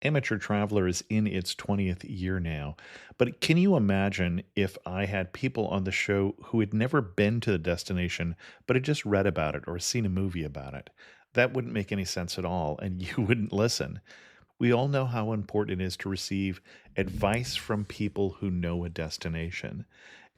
Amateur Traveler is in its 20th year now, but can you imagine if I had people on the show who had never been to the destination, but had just read about it or seen a movie about it? That wouldn't make any sense at all, and you wouldn't listen. We all know how important it is to receive advice from people who know a destination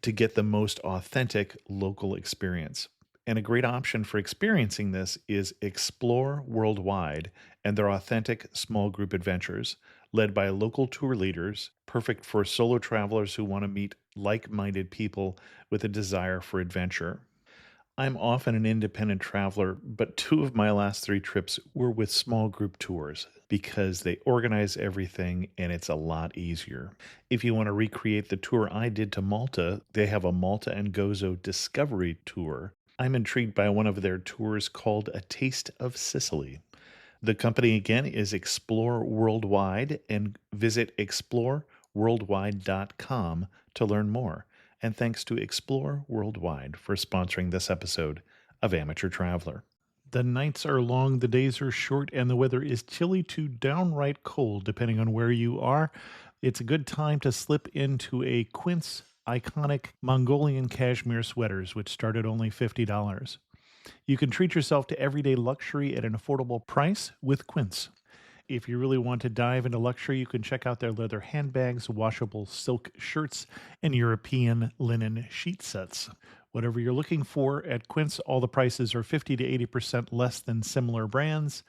to get the most authentic local experience. And a great option for experiencing this is Explore Worldwide and their authentic small group adventures, led by local tour leaders, perfect for solo travelers who want to meet like minded people with a desire for adventure. I'm often an independent traveler, but two of my last three trips were with small group tours because they organize everything and it's a lot easier. If you want to recreate the tour I did to Malta, they have a Malta and Gozo Discovery Tour. I'm intrigued by one of their tours called A Taste of Sicily. The company again is Explore Worldwide, and visit exploreworldwide.com to learn more. And thanks to Explore Worldwide for sponsoring this episode of Amateur Traveler. The nights are long, the days are short, and the weather is chilly to downright cold, depending on where you are. It's a good time to slip into a Quince iconic Mongolian cashmere sweaters, which start at only $50. You can treat yourself to everyday luxury at an affordable price with Quince. If you really want to dive into luxury, you can check out their leather handbags, washable silk shirts, and European linen sheet sets. Whatever you're looking for at Quince, all the prices are 50 to 80% less than similar brands,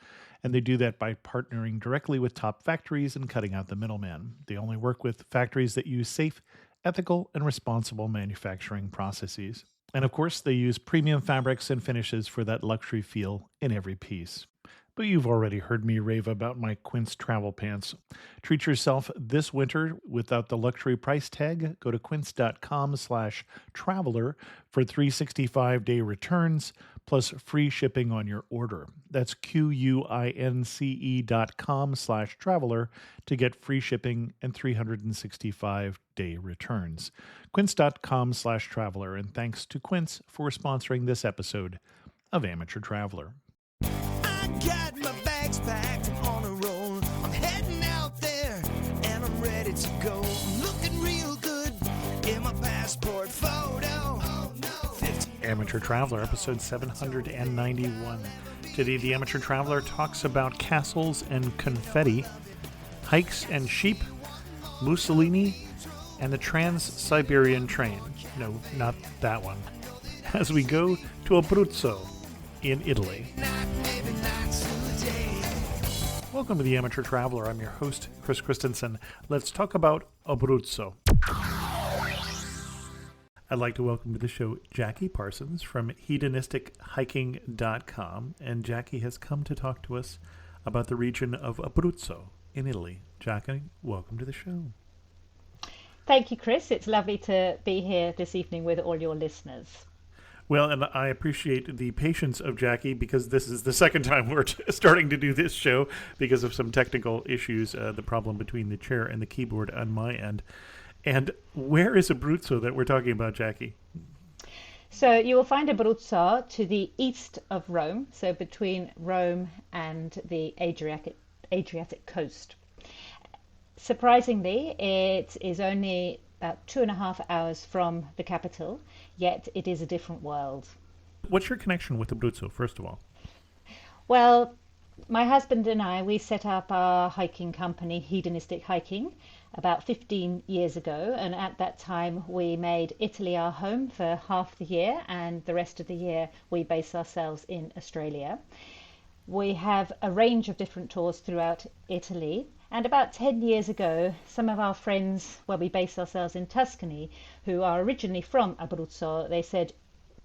and they do that by partnering directly with top factories and cutting out the middleman. They only work with factories that use safe, ethical, and responsible manufacturing processes. And of course, they use premium fabrics and finishes for that luxury feel in every piece. But you've already heard me rave about my Quince travel pants. Treat yourself this winter without the luxury price tag. Go to quince.com/traveler for 365-day returns plus free shipping on your order. That's QUINCE.com/traveler to get free shipping and 365-day returns. Quince.com/traveler. And thanks to Quince for sponsoring this episode of Amateur Traveler. I got my bags packed on a roll. I'm heading out there and I'm ready to go. I'm looking real good in my passport photo. Oh, no. Amateur Traveler, episode 791. Today, the Amateur Traveler talks about castles and confetti, hikes and sheep, Mussolini, and the Trans-Siberian train. No, not that one. As we go to Abruzzo in Italy. Welcome to the Amateur Traveler. I'm your host, Chris Christensen. Let's talk about Abruzzo. I'd like to welcome to the show Jackie Parsons from hedonistichiking.com. And Jackie has come to talk to us about the region of Abruzzo in Italy. Jackie, welcome to the show. Thank you, Chris. It's lovely to be here this evening with all your listeners. Well, and I appreciate the patience of Jackie because this is the second time we're starting to do this show because of some technical issues, the problem between the chair and the keyboard on my end. And where is Abruzzo that we're talking about, Jackie? So you will find Abruzzo to the east of Rome, so between Rome and the Adriatic coast. Surprisingly, it is only about 2.5 hours from the capital, yet it is a different world. What's your connection with Abruzzo, first of all? Well, my husband and I, we set up our hiking company, Hedonistic Hiking, about 15 years ago. And at that time, we made Italy our home for half the year, and the rest of the year, we base ourselves in Australia. We have a range of different tours throughout Italy. And about 10 years ago, some of our friends, where we base ourselves in Tuscany, who are originally from Abruzzo, they said,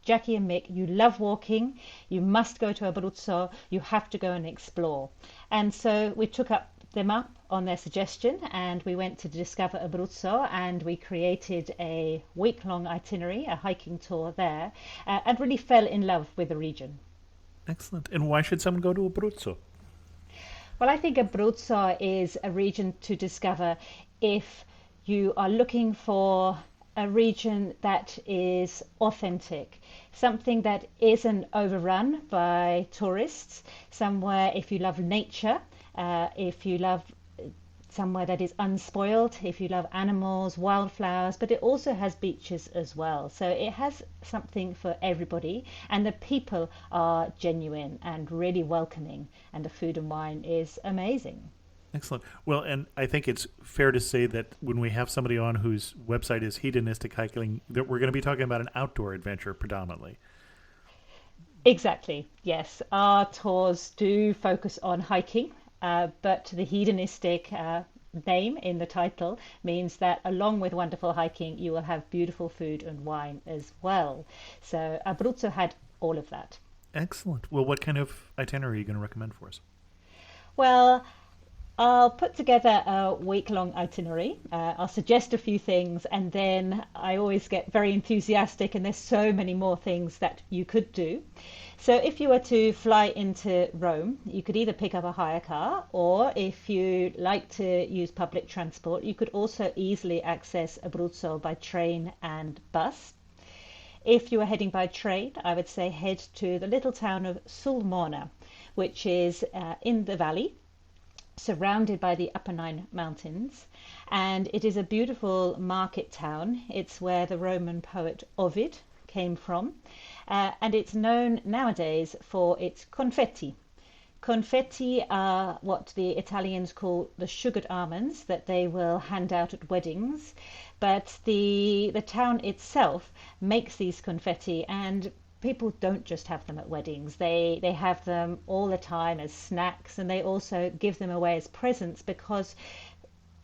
Jackie and Mick, you love walking, you must go to Abruzzo, you have to go and explore. And so we took them up on their suggestion, and we went to discover Abruzzo, and we created a week-long itinerary, a hiking tour there, and really fell in love with the region. Excellent. And why should someone go to Abruzzo? Well, I think Abruzzo is a region to discover if you are looking for a region that is authentic, something that isn't overrun by tourists, somewhere if you love nature, if you love somewhere that is unspoiled if you love animals, wildflowers, but it also has beaches as well. So it has something for everybody, and the people are genuine and really welcoming, and the food and wine is amazing. Excellent. Well, and I think it's fair to say that when we have somebody on whose website is hedonistic hiking, that we're going to be talking about an outdoor adventure predominantly. Exactly, yes. Our tours do focus on hiking, but the hedonistic name in the title means that along with wonderful hiking, you will have beautiful food and wine as well. So Abruzzo had all of that. Excellent. Well, what kind of itinerary are you going to recommend for us? Well, I'll put together a week-long itinerary. I'll suggest a few things, and then I always get very enthusiastic, and there's so many more things that you could do. So if you were to fly into Rome, you could either pick up a hire car, or if you like to use public transport, you could also easily access Abruzzo by train and bus. If you are heading by train, I would say head to the little town of Sulmona, which is in the valley, surrounded by the Apennine Mountains, and it is a beautiful market town. It's where the Roman poet Ovid came from, and it's known nowadays for its confetti. Confetti are what the Italians call the sugared almonds that they will hand out at weddings, but the town itself makes these confetti, and people don't just have them at weddings. They have them all the time as snacks, and they also give them away as presents, because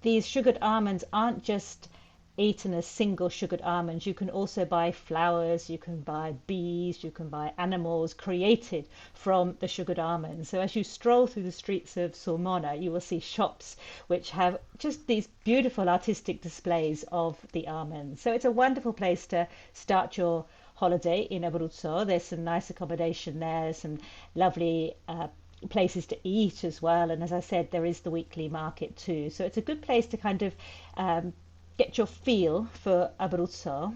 these sugared almonds aren't just eaten as single sugared almonds. You can also buy flowers, you can buy bees, you can buy animals created from the sugared almonds. So as you stroll through the streets of Sulmona, you will see shops which have just these beautiful artistic displays of the almonds. So it's a wonderful place to start your holiday in Abruzzo. There's some nice accommodation there, some lovely places to eat as well, and as I said, there is the weekly market too. So it's a good place to kind of get your feel for Abruzzo.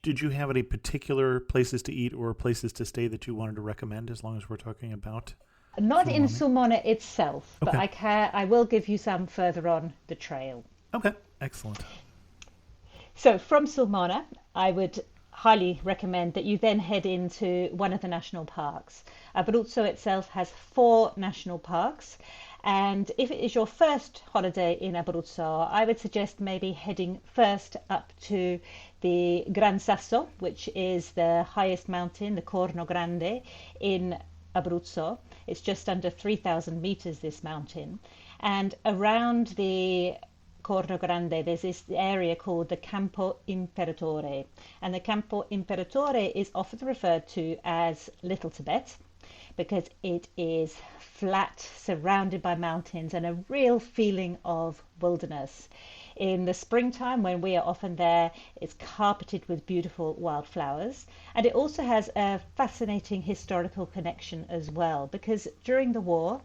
Did you have any particular places to eat or places to stay that you wanted to recommend, as long as we're talking about Not in Sulmona? Sulmona itself, but Okay. I will give you some further on the trail. Okay. Excellent. So from Sulmona, I would highly recommend that you then head into one of the national parks. Abruzzo itself has four national parks, and if it is your first holiday in Abruzzo, I would suggest maybe heading first up to the Gran Sasso, which is the highest mountain, the Corno Grande, in Abruzzo. It's just under 3,000 meters, this mountain. And around the Corno Grande, there's this area called the Campo Imperatore. And the Campo Imperatore is often referred to as Little Tibet, because it is flat, surrounded by mountains, and a real feeling of wilderness. In the springtime, when we are often there, it's carpeted with beautiful wildflowers. And it also has a fascinating historical connection as well, because during the war,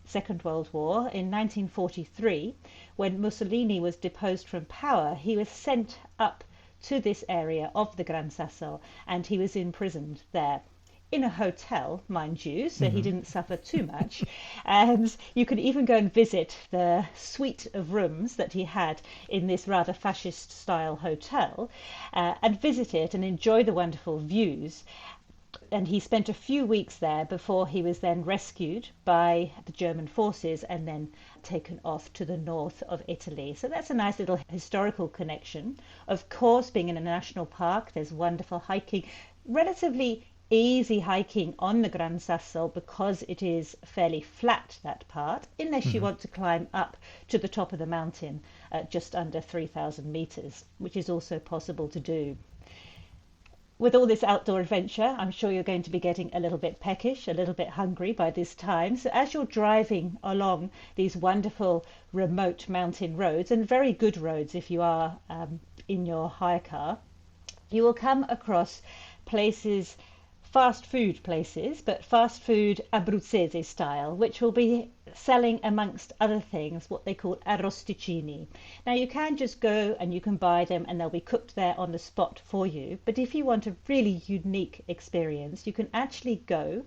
Second World War, in 1943, when Mussolini was deposed from power, he was sent up to this area of the Gran Sasso, and he was imprisoned there in a hotel, mind you, so he didn't suffer too much. And you could even go and visit the suite of rooms that he had in this rather fascist style hotel, and visit it and enjoy the wonderful views. And he spent a few weeks there before he was then rescued by the German forces and then taken off to the north of Italy. So that's a nice little historical connection. Of course, being in a national park, there's wonderful hiking, relatively easy hiking on the Gran Sasso, because it is fairly flat, that part, unless you want to climb up to the top of the mountain at just under 3,000 meters, which is also possible to do. With all this outdoor adventure, I'm sure you're going to be getting a little bit peckish, a little bit hungry by this time. So as you're driving along these wonderful remote mountain roads, and very good roads if you are in your hire car, you will come across places fast food places, but fast food Abruzzese style, which will be selling, amongst other things, what they call arrosticini. Now, you can just go and you can buy them and they'll be cooked there on the spot for you. But if you want a really unique experience, you can actually go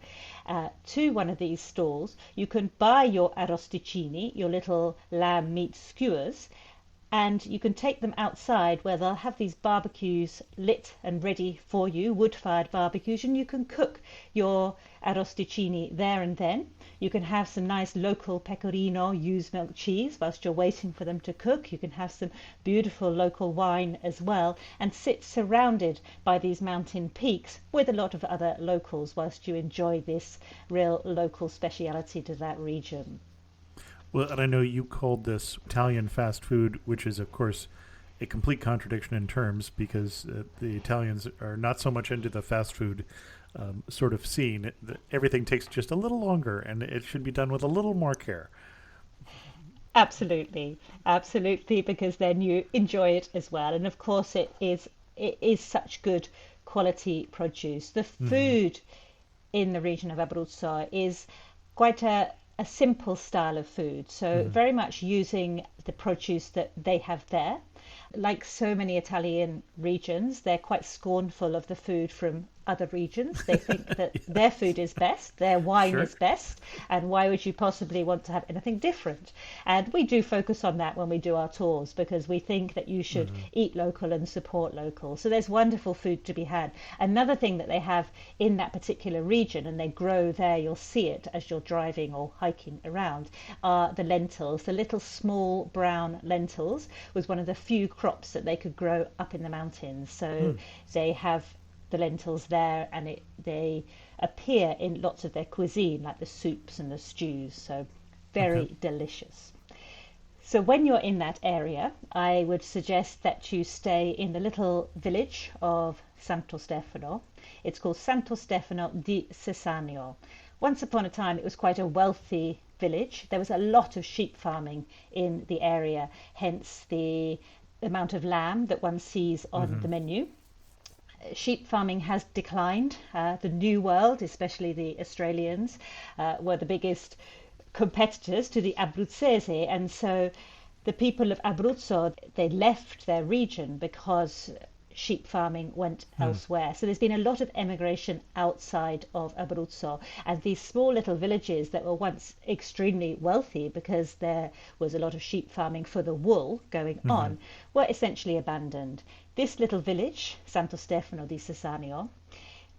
to one of these stalls. You can buy your arrosticini, your little lamb meat skewers, and you can take them outside where they'll have these barbecues lit and ready for you, wood-fired barbecues, and you can cook your arrosticini there and then. You can have some nice local pecorino, used milk cheese whilst you're waiting for them to cook. You can have some beautiful local wine as well, and sit surrounded by these mountain peaks with a lot of other locals whilst you enjoy this real local speciality to that region. Well, and I know you called this Italian fast food, which is, of course, a complete contradiction in terms because the Italians are not so much into the fast food sort of scene. Everything takes just a little longer, and it should be done with a little more care. Absolutely, absolutely, because then you enjoy it as well. And of course, it is such good quality produce. The food in the region of Abruzzo is quite a simple style of food, so very much using the produce that they have there. Like so many Italian regions, they're quite scornful of the food from other regions. They think that their food is best, their wine Sure. is best, and why would you possibly want to have anything different? And we do focus on that when we do our tours because we think that you should eat local and support local. So there's wonderful food to be had. Another thing that they have in that particular region, and they grow there, you'll see it as you're driving or hiking around, are the lentils. The little small brown lentils was one of the few crops that they could grow up in the mountains. So they have the lentils there, and they appear in lots of their cuisine, like the soups and the stews. So very delicious. So when you're in that area, I would suggest that you stay in the little village of Santo Stefano. It's called Santo Stefano di Cesanio. Once upon a time, it was quite a wealthy village. There was a lot of sheep farming in the area, hence the amount of lamb that one sees on the menu. Sheep farming has declined. The New World, especially the Australians, were the biggest competitors to the Abruzzese, and so the people of Abruzzo, they left their region because sheep farming went elsewhere. So there's been a lot of emigration outside of Abruzzo, and these small little villages that were once extremely wealthy because there was a lot of sheep farming for the wool going on were essentially abandoned. This little village, Santo Stefano di Cesanio,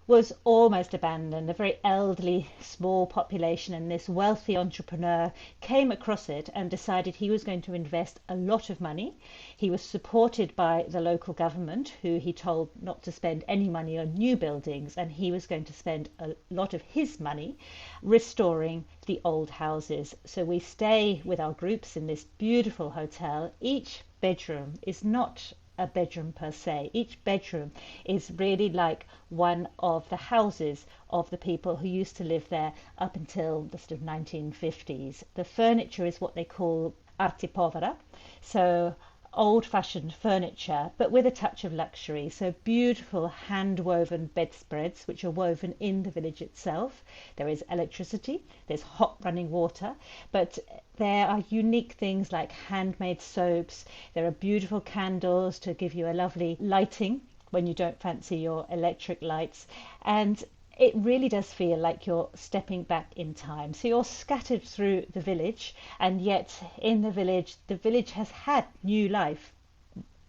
was almost abandoned, a very elderly, small population, and this wealthy entrepreneur came across it and decided he was going to invest a lot of money. He was supported by the local government, who he told not to spend any money on new buildings, and he was going to spend a lot of his money restoring the old houses. So we stay with our groups in this beautiful hotel. Each bedroom is not a bedroom per se. Each bedroom is really like one of the houses of the people who used to live there up until the sort of 1950s. The furniture is what they call arte povera, so old-fashioned furniture, but with a touch of luxury. So beautiful hand-woven bedspreads, which are woven in the village itself. There is electricity, there's hot running water, but there are unique things like handmade soaps. There are beautiful candles to give you a lovely lighting when you don't fancy your electric lights. And it really does feel like you're stepping back in time. So you're scattered through the village, and yet in the village has had new life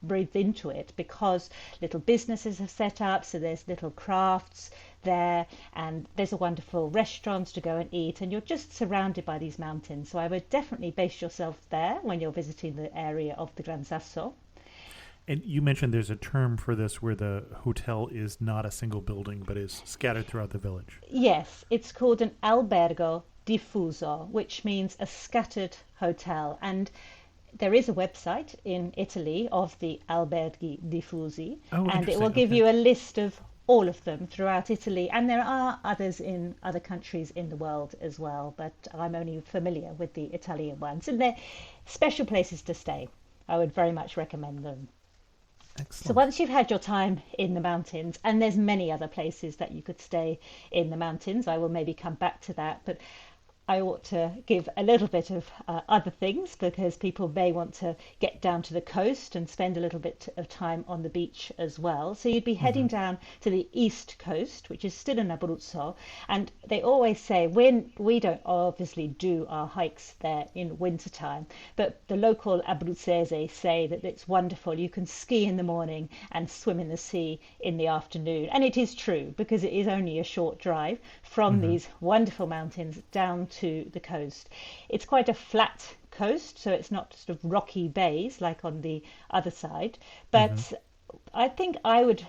breathed into it because little businesses have set up. So there's little crafts there, and there's a wonderful restaurants to go and eat, and you're just surrounded by these mountains. So I would definitely base yourself there when you're visiting the area of the Gran Sasso. And you mentioned there's a term for this where the hotel is not a single building but is scattered throughout the village. Yes, it's called an albergo diffuso, which means a scattered hotel. And there is a website in Italy of the alberghi diffusi, Oh, and it will interesting. give Okay. you a list of all of them throughout Italy. And there are others in other countries in the world as well, but I'm only familiar with the Italian ones. And they're special places to stay. I would very much recommend them. So Excellent. once you've had your time in the mountains, and there's many other places that you could stay in the mountains, I will maybe come back to that, but I ought to give a little bit of other things because people may want to get down to the coast and spend a little bit of time on the beach as well. So you'd be Hmm. heading down to the east coast, which is still in Abruzzo. And they always say when we don't obviously do our hikes there in wintertime, but the local Abruzzese say that it's wonderful. You can ski in the morning and swim in the sea in the afternoon. And it is true because it is only a short drive from Hmm. these wonderful mountains down to the coast. It's quite a flat coast, so it's not sort of rocky bays like on the other side. Hmm. But I think I would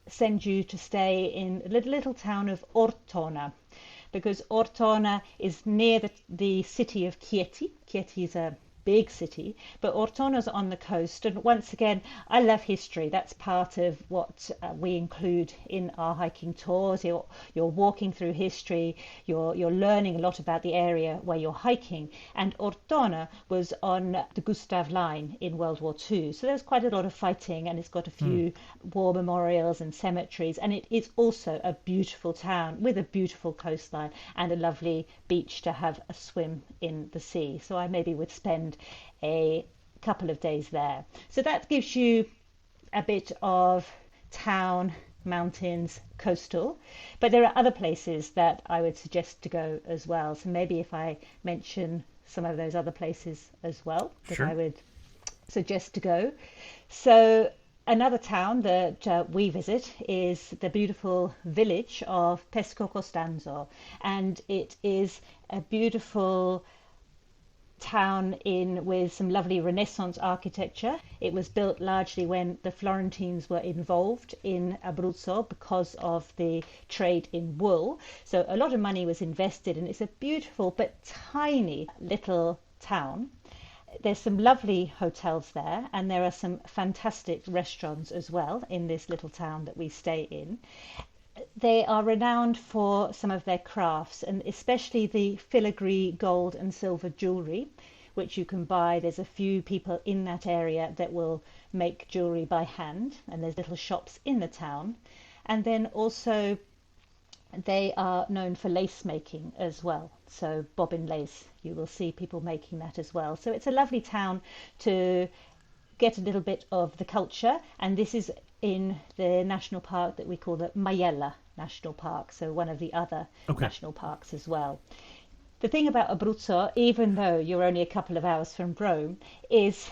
send you to stay in the little town of Ortona because Ortona is near the city of Chieti. Chieti is a big city, but Ortona's on the coast. And once again, I love history. That's part of what we include in our hiking tours. You're walking through history. You're learning a lot about the area where you're hiking. And Ortona was on the Gustav Line in World War II. So there's quite a lot of fighting, and it's got a Hmm. few war memorials and cemeteries. And it is also a beautiful town with a beautiful coastline and a lovely beach to have a swim in the sea. So I maybe would spend a couple of days there. So that gives you a bit of town, mountains, coastal. But there are other places that I would suggest to go as well. So maybe if I mention some of those other places as well that I Sure. would suggest to go. So another town that we visit is the beautiful village of Pesco Costanzo, and it is a beautiful town in with some lovely Renaissance architecture. It was built largely when the Florentines were involved in Abruzzo because of the trade in wool. So a lot of money was invested, and it's a beautiful but tiny little town. There's some lovely hotels there, and there are some fantastic restaurants as well in this little town that we stay in. They are renowned for some of their crafts, and especially the filigree gold and silver jewelry, which you can buy. There's a few people in that area that will make jewelry by hand, and there's little shops in the town. And then also they are known for lace making as well. So bobbin lace, you will see people making that as well. So it's a lovely town to get a little bit of the culture, and this is in the national park that we call the Maiella National Park, so one of the other Okay. national parks as well. The thing about Abruzzo, even though you're only a couple of hours from Rome, is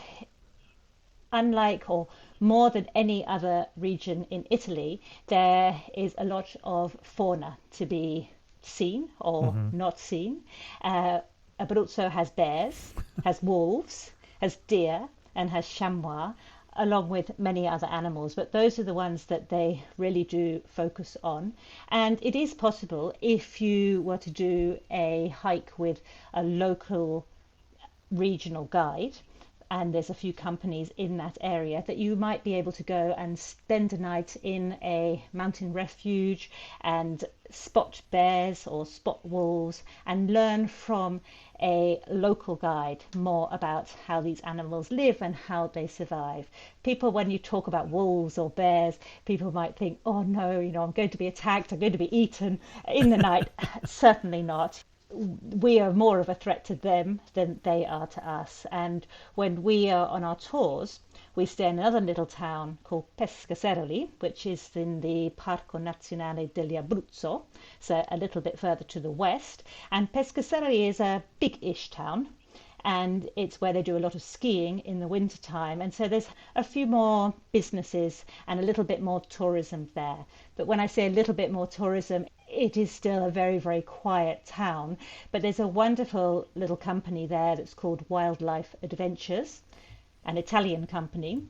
unlike or more than any other region in Italy, there is a lot of fauna to be seen or Hmm. not seen. Uh, Abruzzo has bears, has wolves, has deer, and has chamois, along with many other animals. But those are the ones that they really do focus on. And it is possible if you were to do a hike with a local regional guide, and there's a few companies in that area that you might be able to go and spend a night in a mountain refuge and spot bears or spot wolves and learn from a local guide more about how these animals live and how they survive. People, when you talk about wolves or bears, people might think, oh no, I'm going to be attacked, I'm going to be eaten in the night. Certainly not. We are more of a threat to them than they are to us. And when we are on our tours, we stay in another little town called Pescaceroli, which is in the Parco Nazionale degli Abruzzo, so a little bit further to the west. And Pescaceroli is a big-ish town, and it's where they do a lot of skiing in the winter time, and so there's a few more businesses and a little bit more tourism there. But when I say a little bit more tourism, it is still a very, very quiet town. But there's a wonderful little company there that's called Wildlife Adventures, an Italian company,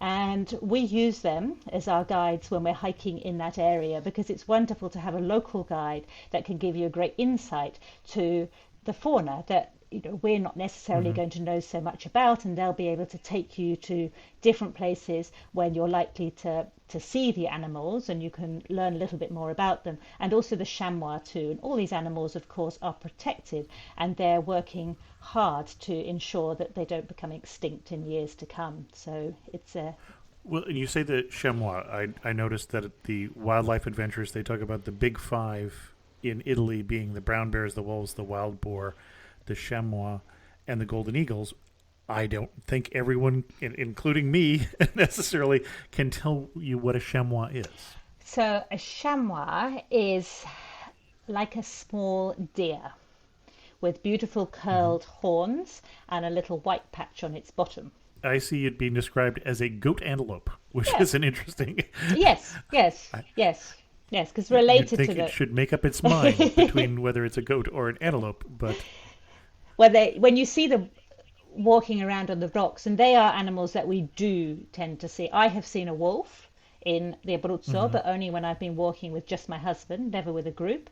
and we use them as our guides when we're hiking in that area because it's wonderful to have a local guide that can give you a great insight to the fauna that we're not necessarily Hmm. going to know so much about, and they'll be able to take you to different places when you're likely to see the animals and you can learn a little bit more about them, and also the chamois too. And all these animals of course are protected, and they're working hard to ensure that they don't become extinct in years to come. So it's a Well, and you say the chamois. I noticed that at the wildlife adventures they talk about the big five in Italy being the brown bears, the wolves, the wild boar, the chamois, and the golden eagles. I don't think everyone, including me, necessarily can tell you what a chamois is. So a chamois is like a small deer with beautiful Mm-hmm. curled horns and a little white patch on its bottom. I see it being described as a goat antelope, which Yeah. is an interesting. Yes, yes, yes, yes, because You'd related to think it should make up its mind the between whether it's a goat or an antelope, but when you see them walking around on the rocks, and they are animals that we do tend to see. I have seen a wolf in the Abruzzo, mm-hmm. but only when I've been walking with just my husband, never with a group.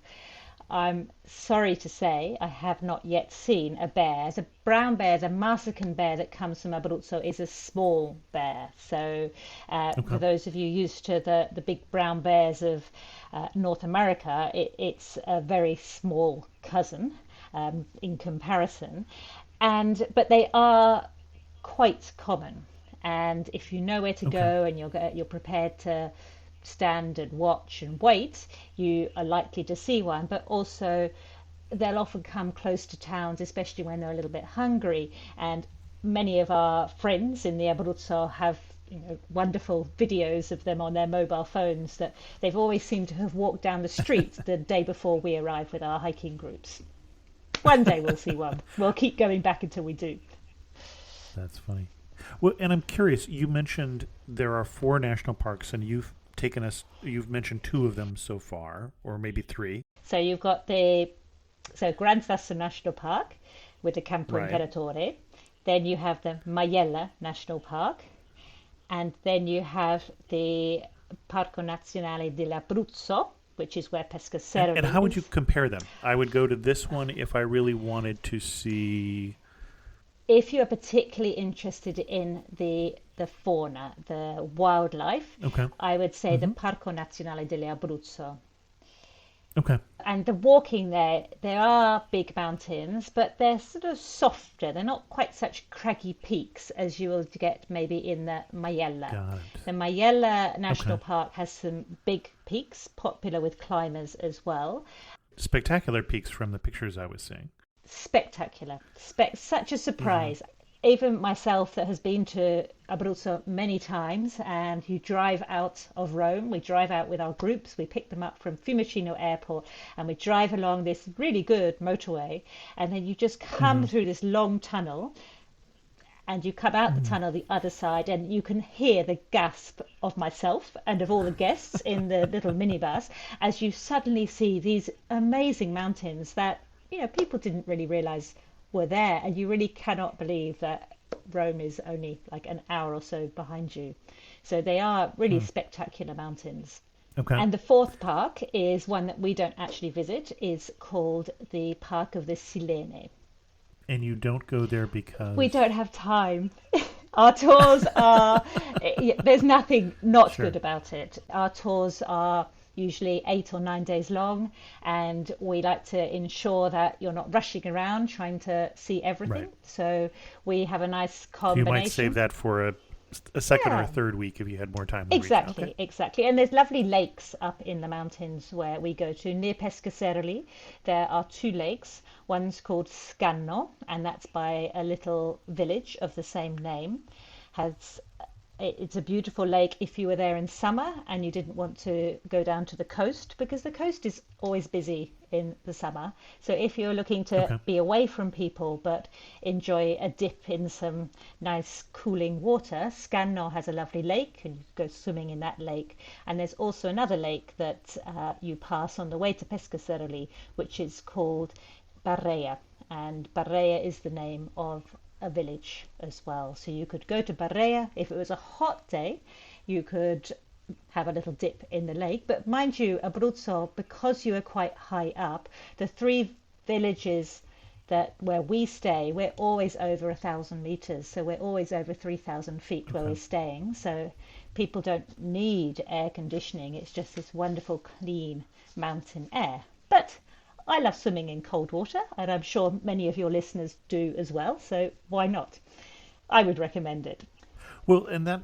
I'm sorry to say I have not yet seen a bear. The brown bear, the Marsican bear that comes from Abruzzo, is a small bear. So, for okay, those of you used to the big brown bears of North America, it's a very small cousin in comparison. But they are quite common. And if you know where to okay, go and you're prepared to stand and watch and wait, you are likely to see one. But also, they'll often come close to towns, especially when they're a little bit hungry. And many of our friends in the Abruzzo have wonderful videos of them on their mobile phones that they've always seemed to have walked down the street the day before we arrive with our hiking groups. One day we'll see one. We'll keep going back until we do. that's funny. Well, and I'm curious. You mentioned there are four national parks, and You've mentioned two of them so far, or maybe three. So you've got the Gran Sasso National Park with the Campo Right. Imperatore. Then you have the Maiella National Park, and then you have the Parco Nazionale dell'Abruzzo, which is where And Pescaceroli how would you is. compare them? I would go to this one if I really wanted to see. If you are particularly interested in the fauna, the wildlife, Okay. I would say the Mm-hmm. Parco Nazionale dell'Abruzzo. Okay. And the walking there are big mountains, but they're sort of softer. They're not quite such craggy peaks as you will get maybe in the Maiella. Got The it. Maiella National Okay. Park has some big peaks, popular with climbers as well. Spectacular peaks from the pictures I was seeing. Spectacular. Such a Mm-hmm. surprise. Even myself that has been to Abruzzo many times, and you drive out of Rome, we drive out with our groups, we pick them up from Fiumicino Airport, and we drive along this really good motorway, and then you just Mm-hmm. come through this long tunnel, and you come out the tunnel the other side, and you can hear the gasp of myself and of all the guests in the little minibus as you suddenly see these amazing mountains that people didn't really realize were there, and you really cannot believe that Rome is only like an hour or so behind you. So they are really Mm. spectacular mountains. Okay. And the fourth park is one that we don't actually visit, is called the Park of the Silene. And you don't go there We because. don't have time. Our tours are, there's nothing not Sure. good about it. Our tours are usually 8 or 9 days long, and we like to ensure that you're not rushing around trying to see everything. Right. So we have a nice So you might save combination. that for a second or a Yeah, third week if you had more time to reach. Okay. exactly, exactly. And there's lovely lakes up in the mountains where we go to. Near Pescaceroli, there are two lakes. One's called Scanno, and that's by a little village of the same name. Has It's a beautiful lake if you were there in summer and you didn't want to go down to the coast, because the coast is always busy in the summer. So if you're looking to Okay. be away from people but enjoy a dip in some nice cooling water, Scanno has a lovely lake, and you go swimming in that lake. And there's also another lake that you pass on the way to Pescaceroli, which is called Barrea, and Barrea is the name of a village as well. So you could go to Barrea. If it was a hot day, you could have a little dip in the lake. But mind you, Abruzzo, because you are quite high up, the three villages that where we stay, we're always over 1,000 meters. So we're always over 3,000 feet where Okay. we're staying. So people don't need air conditioning. It's just this wonderful, clean mountain air. But I love swimming in cold water, and I'm sure many of your listeners do as well. So why not? I would recommend it. Well, and that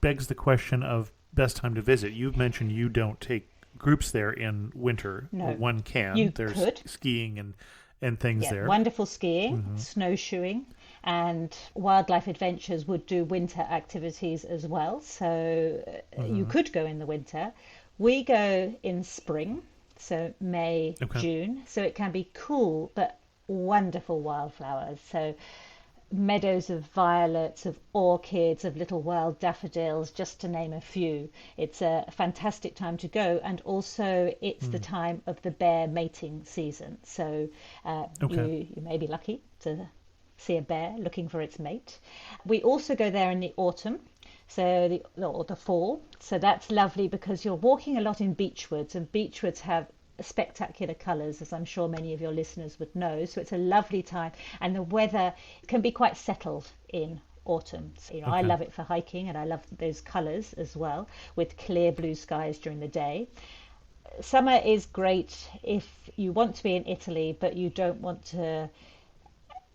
begs the question of best time to visit. You've mentioned you don't take groups there in winter. No. Well, one can. You There's could. skiing and things there. Wonderful skiing, snowshoeing, and wildlife adventures would do winter activities as well. So you could go in the winter. We go in spring, so May, June. So it can be cool, but wonderful wildflowers. So meadows of violets, of orchids, of little wild daffodils, just to name a few. It's a fantastic time to go, and also it's the time of the bear mating season. So you may be lucky to see a bear looking for its mate. We also go there in the autumn, so the fall. So that's lovely because you're walking a lot in beechwoods, and beechwoods have spectacular colours, as I'm sure many of your listeners would know. So it's a lovely time, and the weather can be quite settled in autumn. So, I love it for hiking, and I love those colours as well, with clear blue skies during the day. Summer is great if you want to be in Italy, but you don't want to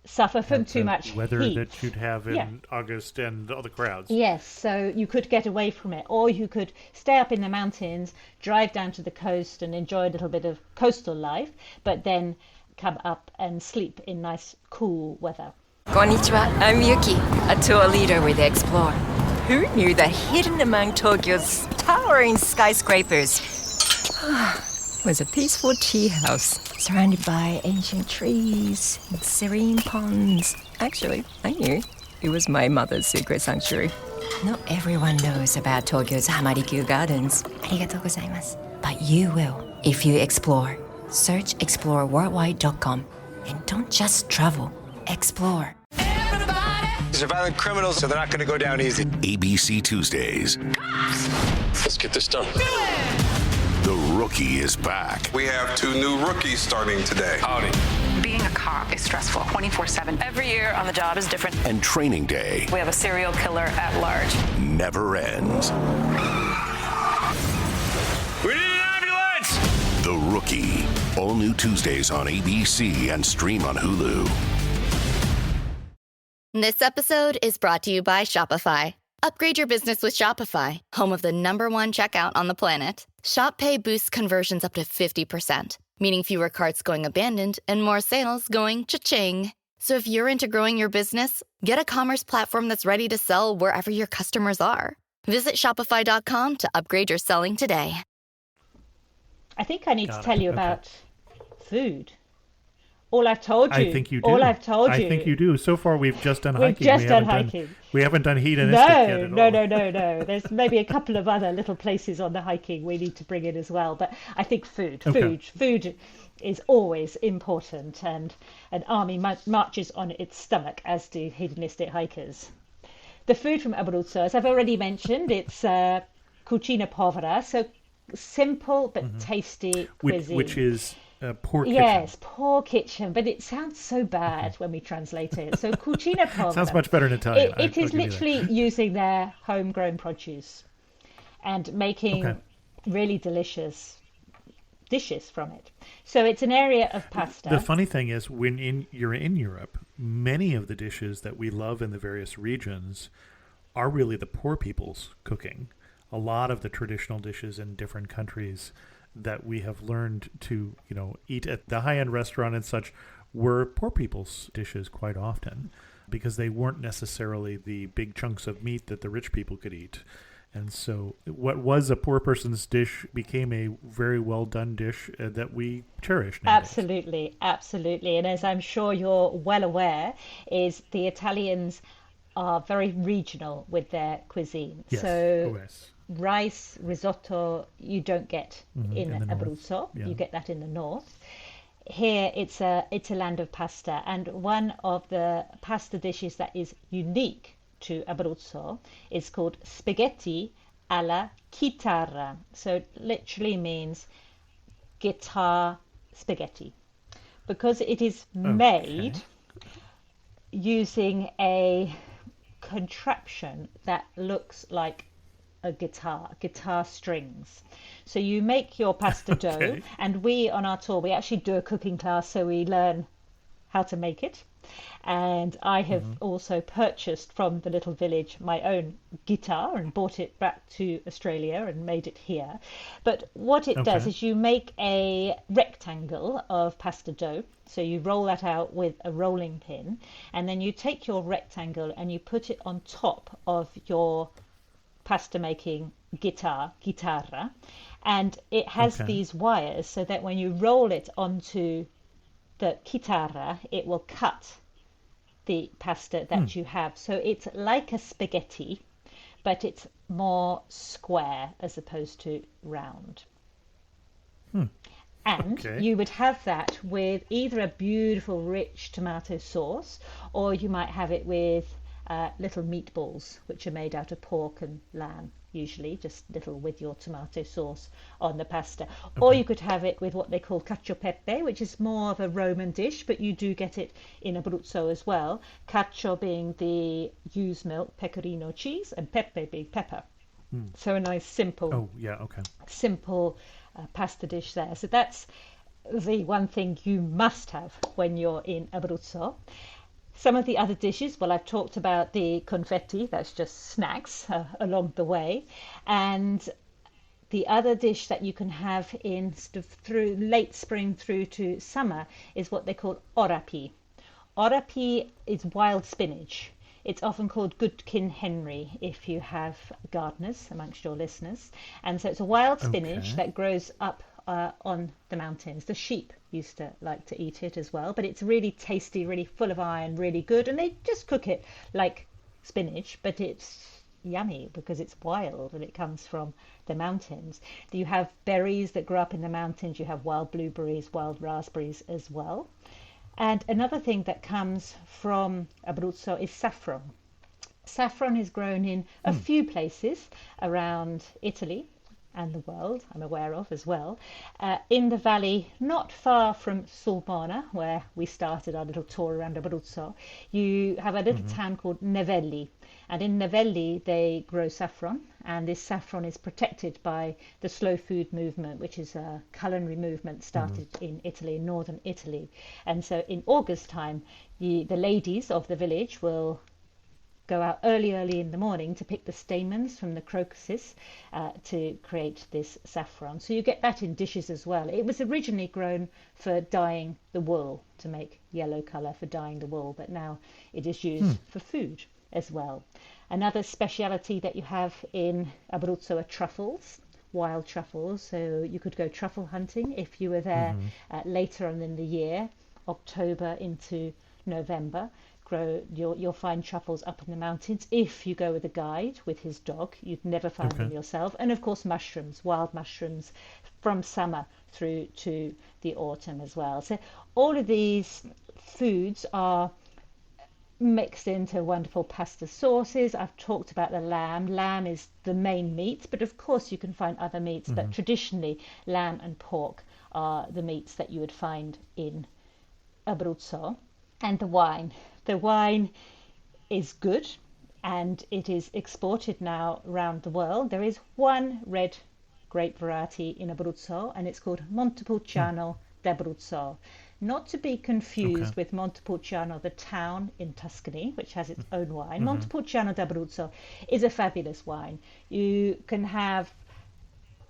suffer from too much weather heat. that you'd have in August and all the crowds. Yes, so you could get away from it, or you could stay up in the mountains, drive down to the coast and enjoy a little bit of coastal life, but then come up and sleep in nice cool weather. Konnichiwa, I'm Yuki, a tour leader with Explore. Who knew that hidden among Tokyo's towering skyscrapers was a peaceful tea house surrounded by ancient trees and serene ponds? Actually, I knew. It was my mother's secret sanctuary. Not everyone knows about Tokyo's Hamarikyu Gardens. Arigatou gozaimasu. But you will if you explore. Search exploreworldwide.com and don't just travel, explore. These are violent criminals, so they're not going to go down easy. ABC Tuesdays. Let's get this done. The Rookie is back. We have 2 new rookies starting today. Howdy. Being a cop is stressful 24/7. Every year on the job is different. And Training Day We have a serial killer at large. never ends. We need an ambulance! The Rookie. All new Tuesdays on ABC and stream on Hulu. This episode is brought to you by Shopify. Upgrade your business with Shopify, home of the #1 checkout on the planet. Shop Pay boosts conversions up to 50%, meaning fewer carts going abandoned and more sales going cha-ching. So if you're into growing your business, get a commerce platform that's ready to sell wherever your customers are. Visit shopify.com to upgrade your selling today. I think I need to tell you about food. All I've told you. I think you do. All I've told you. I think you do. So far, we've just done We've hiking. just done hiking. We haven't done hedonistic yet at all. No. There's maybe a couple of other little places on the hiking we need to bring in as well. But I think food is always important, and an army marches on its stomach, as do hedonistic hikers. The food from Abruzzo, as I've already mentioned, it's cucina povera, so simple but tasty cuisine. Which is poor kitchen. Yes, poor kitchen, but it sounds so bad when we translate it. So cucina povera. Sounds much better in Italian. It is literally using their homegrown produce and making really delicious dishes from it. So it's an area of pasta. The funny thing is, when you're in Europe, many of the dishes that we love in the various regions are really the poor people's cooking. A lot of the traditional dishes in different countries that we have learned to, eat at the high-end restaurant and such were poor people's dishes quite often, because they weren't necessarily the big chunks of meat that the rich people could eat. And so what was a poor person's dish became a very well done dish that we cherish now. Absolutely. And as I'm sure you're well aware, is the Italians are very regional with their cuisine. Yes. So rice, risotto, you don't get in Abruzzo. Yeah. You get that in the north. Here it's a land of pasta, and one of the pasta dishes that is unique to Abruzzo is called spaghetti alla chitarra. So it literally means guitar spaghetti, because it is made using a contraption that looks like a guitar strings. So you make your pasta dough, and we on our tour, we actually do a cooking class, so we learn how to make it. And I have also purchased from the little village my own guitar and brought it back to Australia and made it here. But what it does is you make a rectangle of pasta dough. So you roll that out with a rolling pin, and then you take your rectangle and you put it on top of your pasta making guitarra, and it has these wires so that when you roll it onto the chitarra, it will cut the pasta that you have. So it's like a spaghetti, but it's more square as opposed to round. And you would have that with either a beautiful rich tomato sauce, or you might have it with little meatballs, which are made out of pork and lamb, usually just little with your tomato sauce on the pasta. Or you could have it with what they call cacio e pepe, which is more of a Roman dish, but you do get it in Abruzzo as well. Cacio being the ewe's milk, pecorino cheese, and pepe being pepper. So a nice simple simple pasta dish there. So that's the one thing you must have when you're in Abruzzo. Some of the other dishes, well, I've talked about the confetti, that's just snacks along the way. And the other dish that you can have in through late spring through to summer is what they call orapi. Orapi is wild spinach. It's often called Goodkin Henry if you have gardeners amongst your listeners. And so it's a wild spinach that grows up on the mountains. The sheep used to like to eat it as well, but it's really tasty, really full of iron, really good. And they just cook it like spinach, but it's yummy because it's wild and it comes from the mountains. You have berries that grow up in the mountains. You have wild blueberries, wild raspberries as well. And another thing that comes from Abruzzo is saffron. Saffron is grown in a few places around Italy and the world, I'm aware of as well. In the valley, not far from Sulmona, where we started our little tour around Abruzzo, you have a little town called Nevelli. And in Nevelli, they grow saffron, and this saffron is protected by the slow food movement, which is a culinary movement started in Italy, in northern Italy. And so in August time, the ladies of the village will go out early in the morning to pick the stamens from the crocuses to create this saffron. So you get that in dishes as well. It was originally grown for dyeing the wool, to make yellow colour for dyeing the wool, but now it is used for food as well. Another speciality that you have in Abruzzo are truffles, wild truffles. So you could go truffle hunting if you were there later on in the year, October into November. You'll find truffles up in the mountains if you go with a guide with his dog. You'd never find them yourself. And of course mushrooms, wild mushrooms from summer through to the autumn as well. So all of these foods are mixed into wonderful pasta sauces. I've talked about the lamb. Lamb is the main meat, but of course you can find other meats, but traditionally lamb and pork are the meats that you would find in Abruzzo. And the wine. The wine is good and it is exported now around the world. There is one red grape variety in Abruzzo and it's called Montepulciano d'Abruzzo. Not to be confused with Montepulciano, the town in Tuscany, which has its own wine. Montepulciano d'Abruzzo is a fabulous wine. You can have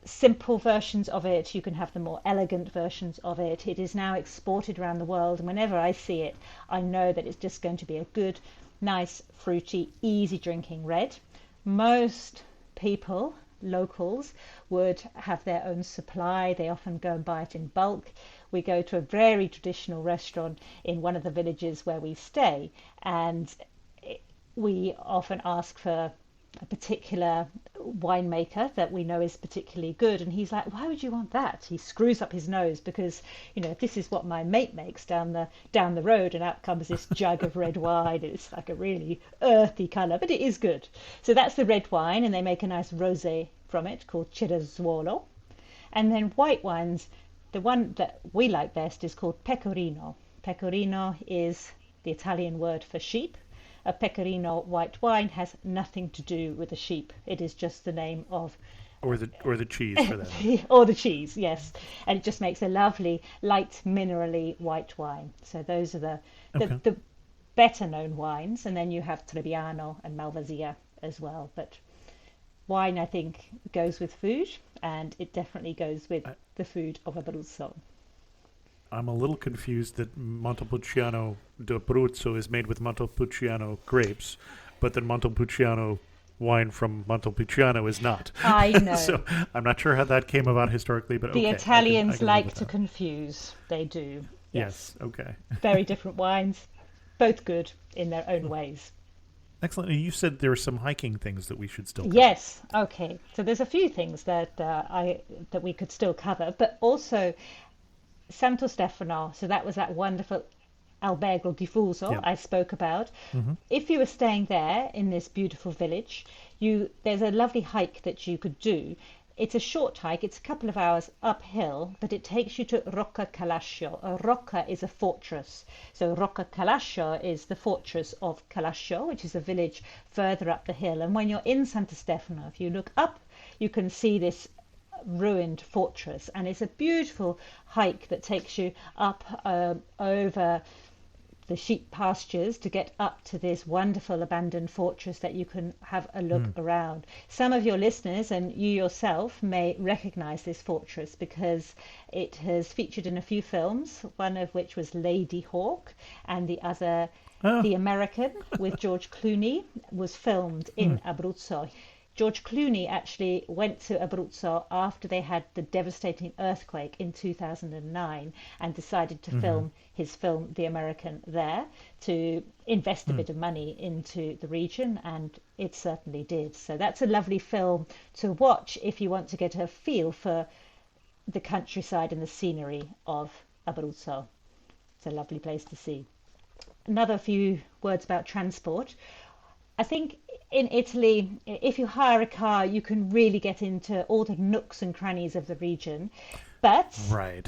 simple versions of it, you can have the more elegant versions of it. It is now exported around the world, and whenever I see it, I know that it's just going to be a good, nice, fruity, easy drinking red. Most people, locals, would have their own supply. They often go and buy it in bulk. We go to a very traditional restaurant in one of the villages where we stay, and we often ask for a particular winemaker that we know is particularly good, and he's like, why would you want that? He screws up his nose because, you know, this is what my mate makes down the road, and out comes this jug of red wine. It's like a really earthy colour, but it is good. So that's the red wine, and they make a nice rosé from it called Cirezzuolo. And then white wines, the one that we like best is called pecorino. Pecorino is the Italian word for sheep. A pecorino white wine has nothing to do with the sheep. It is just the name of... Or the cheese for that. Or the cheese, yes. And it just makes a lovely, light, minerally white wine. So those are the better known wines, and then you have Trebbiano and Malvasia as well. But wine, I think, goes with food, and it definitely goes with the food of Abruzzo. I'm a little confused that Montepulciano d'Abruzzo is made with Montepulciano grapes, but that Montepulciano wine from Montepulciano is not. I know. So I'm not sure how that came about historically, but the okay, Italians I can like to confuse. They do. Yes, okay. Very different wines, both good in their own ways. Excellent. And you said there are some hiking things that we should still cover. Yes. Okay. So there's a few things that that we could still cover, but also Santo Stefano. So that was that wonderful albergo diffuso I spoke about. If you were staying there in this beautiful village, there's a lovely hike that you could do. It's a short hike, it's a couple of hours uphill, but it takes you to Rocca Calascio. Rocca is a fortress. So Rocca Calascio is the fortress of Calascio, which is a village further up the hill. And when you're in Santo Stefano, if you look up, you can see this ruined fortress. And it's a beautiful hike that takes you up over the sheep pastures to get up to this wonderful abandoned fortress that you can have a look around. Some of your listeners and you yourself may recognize this fortress because it has featured in a few films, one of which was Lady Hawk, and the other, The American, with George Clooney, was filmed in Abruzzo. George Clooney actually went to Abruzzo after they had the devastating earthquake in 2009 and decided to film his film The American there to invest a bit of money into the region, and it certainly did. So that's a lovely film to watch if you want to get a feel for the countryside and the scenery of Abruzzo. It's a lovely place to see. Another few words about transport. I think in Italy, if you hire a car, you can really get into all the nooks and crannies of the region. But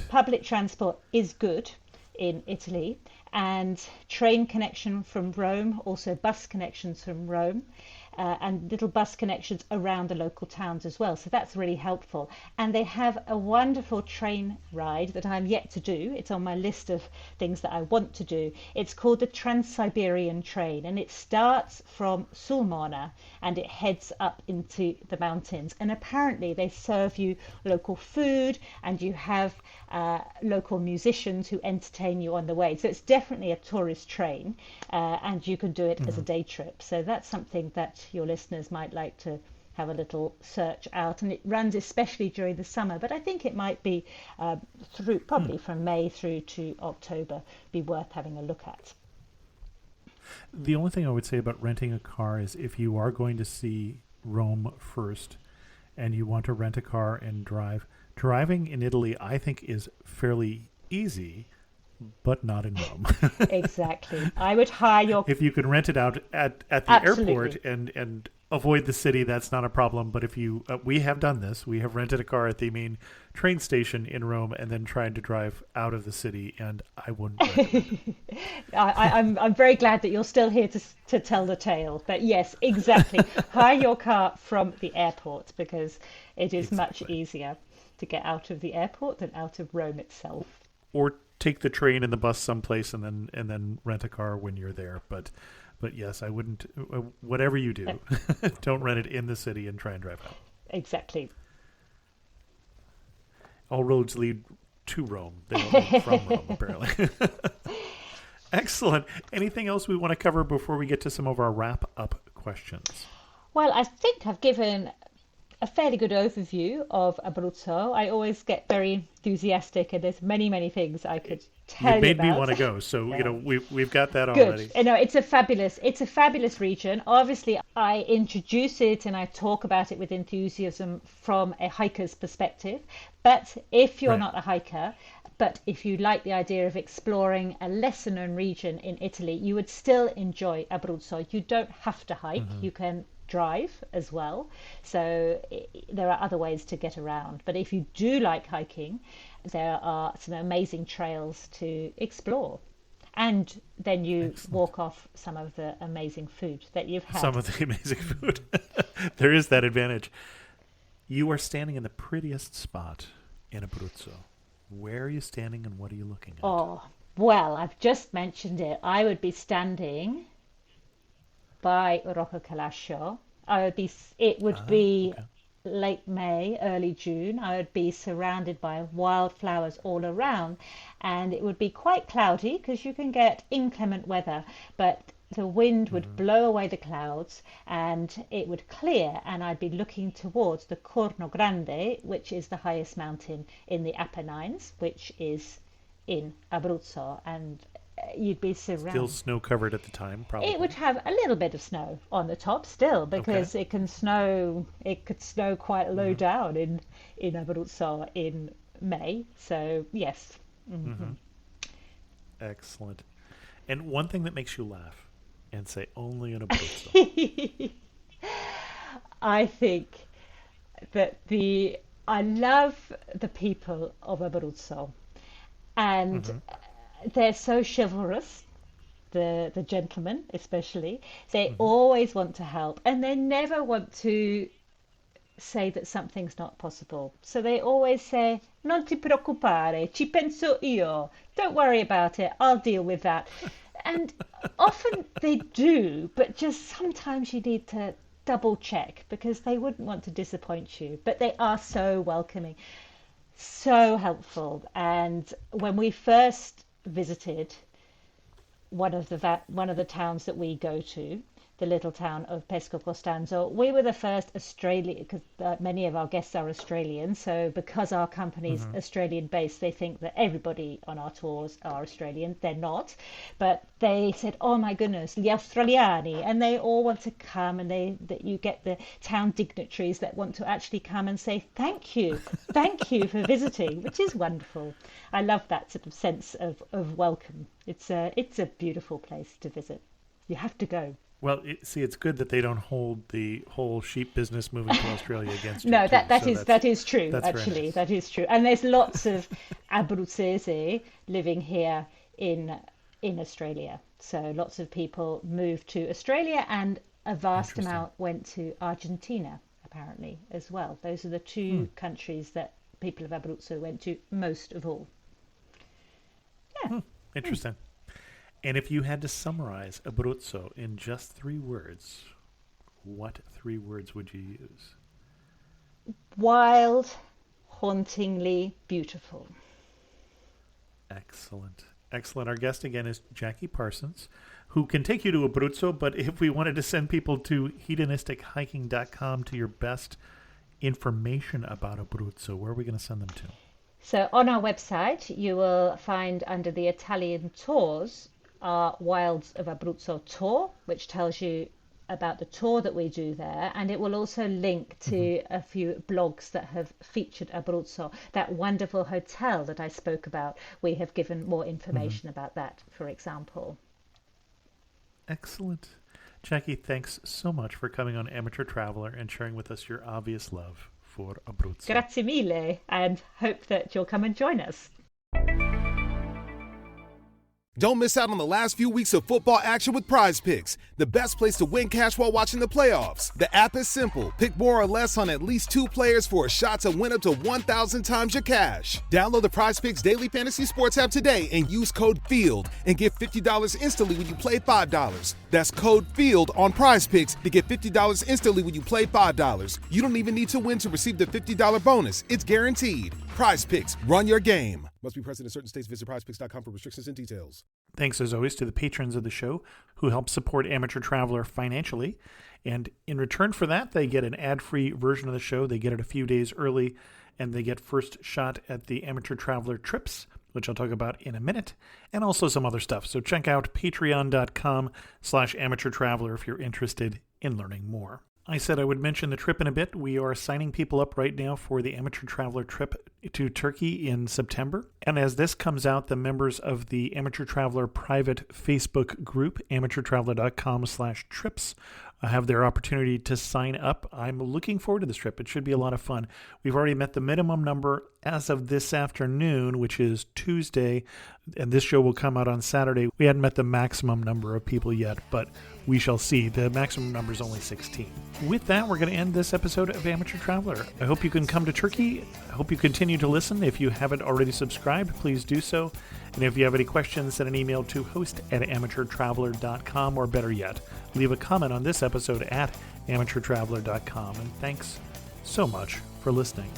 public transport is good in Italy, and train connection from Rome, also bus connections from Rome, and little bus connections around the local towns as well. So that's really helpful. And they have a wonderful train ride that I'm yet to do. It's on my list of things that I want to do. It's called the Trans-Siberian Train, and it starts from Sulmona and it heads up into the mountains. And apparently they serve you local food, and you have local musicians who entertain you on the way. So it's definitely a tourist train, and you can do it as a day trip. So that's something that your listeners might like to have a little search out, and it runs especially during the summer, but I think it might be through probably from May through to October be worth having a look at. The only thing I would say about renting a car is if you are going to see Rome first and you want to rent a car and driving in Italy I think is fairly easy, but not in Rome. Exactly. I would hire your... If you can rent it out at the airport and avoid the city, that's not a problem. But if you... we have done this. We have rented a car at the main train station in Rome and then tried to drive out of the city, and I wouldn't recommend it. I'm very glad that you're still here to tell the tale. But yes, exactly. Hire your car from the airport, because it is much easier to get out of the airport than out of Rome itself. Or take the train and the bus someplace and then rent a car when you're there. But yes, I wouldn't. Whatever you do, don't rent it in the city and try and drive out. Exactly. All roads lead to Rome. They don't lead from Rome, apparently. Excellent. Anything else we want to cover before we get to some of our wrap-up questions? Well, I think I've given a fairly good overview of Abruzzo. I always get very enthusiastic, and there's many things I could tell you about. You made me want to go, so we've got that already. Good. No, it's a fabulous region. Obviously, I introduce it and I talk about it with enthusiasm from a hiker's perspective. But if you're not a hiker, but if you like the idea of exploring a lesser known region in Italy, you would still enjoy Abruzzo. You don't have to hike. You can drive as well, so there are other ways to get around. But if you do like hiking, there are some amazing trails to explore, and then you walk off some of the amazing food that you've had. Some of the amazing food. There is that advantage. You are standing in the prettiest spot in Abruzzo. Where are you standing and what are you looking at? Oh, Well, I've just mentioned it. I would be standing by Rocco Calascio. It would be Okay. late May, early June. I would be surrounded by wildflowers all around, and it would be quite cloudy because you can get inclement weather, but the wind would blow away the clouds and it would clear, and I'd be looking towards the Corno Grande, which is the highest mountain in the Apennines, which is in Abruzzo, and you'd be Still surrounded. snow covered at the time, It would probably. have a little bit of snow on the top still Okay. because it can snow. It could snow quite low down in Abruzzo in May. So yes. Excellent. And one thing that makes you laugh and say only in Abruzzo. I think that the I love the people of Abruzzo, and they're so chivalrous. The gentlemen especially, they always want to help, and they never want to say that something's not possible. So they always say, "Non ti preoccupare, ci penso io. Don't worry about it. I'll deal with that." And often they do, but just sometimes you need to double check because they wouldn't want to disappoint you. But they are so welcoming, so helpful. And when we first visited one of the towns that we go to, the little town of Pesco Costanzo. We were the first Australian, because many of our guests are Australian. So because our company's Australian based, they think that everybody on our tours are Australian. They're not, but they said, "Oh my goodness, gli Australiani," and they all want to come, and that you get the town dignitaries that want to actually come and say thank you for visiting, which is wonderful. I love that sort of sense of welcome. It's a beautiful place to visit. You have to go. Well, it's good that they don't hold the whole sheep business moving to Australia against you. No, too. that So is that is true. that's very Actually, nice. that is true. And there's lots of Abruzzese living here in Australia. So lots of people moved to Australia, and a vast Interesting. amount went to Argentina, apparently, as well. Those are the two countries that people of Abruzzo went to most of all. Yeah. Interesting. And if you had to summarize Abruzzo in just 3 words, what 3 words would you use? Wild, hauntingly beautiful. Excellent. Excellent. Our guest again is Jackie Parsons, who can take you to Abruzzo, but if we wanted to send people to hedonistichiking.com to your best information about Abruzzo, where are we going to send them to? So on our website, you will find under the Italian tours our Wilds of Abruzzo tour, which tells you about the tour that we do there, and it will also link to a few blogs that have featured Abruzzo. That wonderful hotel that I spoke about, we have given more information about that, for example. Excellent. Jackie, thanks so much for coming on Amateur Traveler and sharing with us your obvious love for Abruzzo. Grazie mille, and hope that you'll come and join us. Don't miss out on the last few weeks of football action with Prize Picks, the best place to win cash while watching the playoffs. The app is simple. Pick more or less on at least 2 players for a shot to win up to 1,000 times your cash. Download the Prize Picks Daily Fantasy Sports app today and use code FIELD and get $50 instantly when you play $5. That's code FIELD on Prize Picks to get $50 instantly when you play $5. You don't even need to win to receive the $50 bonus. It's guaranteed. Prize Picks, run your game. Must be present in certain states. Visit prizepicks.com for restrictions and details. Thanks, as always, to the patrons of the show who help support Amateur Traveler financially. And in return for that, they get an ad-free version of the show. They get it a few days early, and they get first shot at the Amateur Traveler trips, which I'll talk about in a minute, and also some other stuff. So check out patreon.com/Amateur Traveler if you're interested in learning more. I said I would mention the trip in a bit. We are signing people up right now for the Amateur Traveler trip to Turkey in September. And as this comes out, the members of the Amateur Traveler private Facebook group, amateurtraveler.com/trips, have their opportunity to sign up. I'm looking forward to this trip. It should be a lot of fun. We've already met the minimum number as of this afternoon, which is Tuesday, and this show will come out on Saturday. We hadn't met the maximum number of people yet, but we shall see. The maximum number is only 16. With that, we're going to end this episode of Amateur Traveler. I hope you can come to Turkey. I hope you continue to listen. If you haven't already subscribed, please do so. And if you have any questions, send an email to host@amateurtraveler.com, or better yet, leave a comment on this episode at amateurtraveler.com. And thanks so much for listening.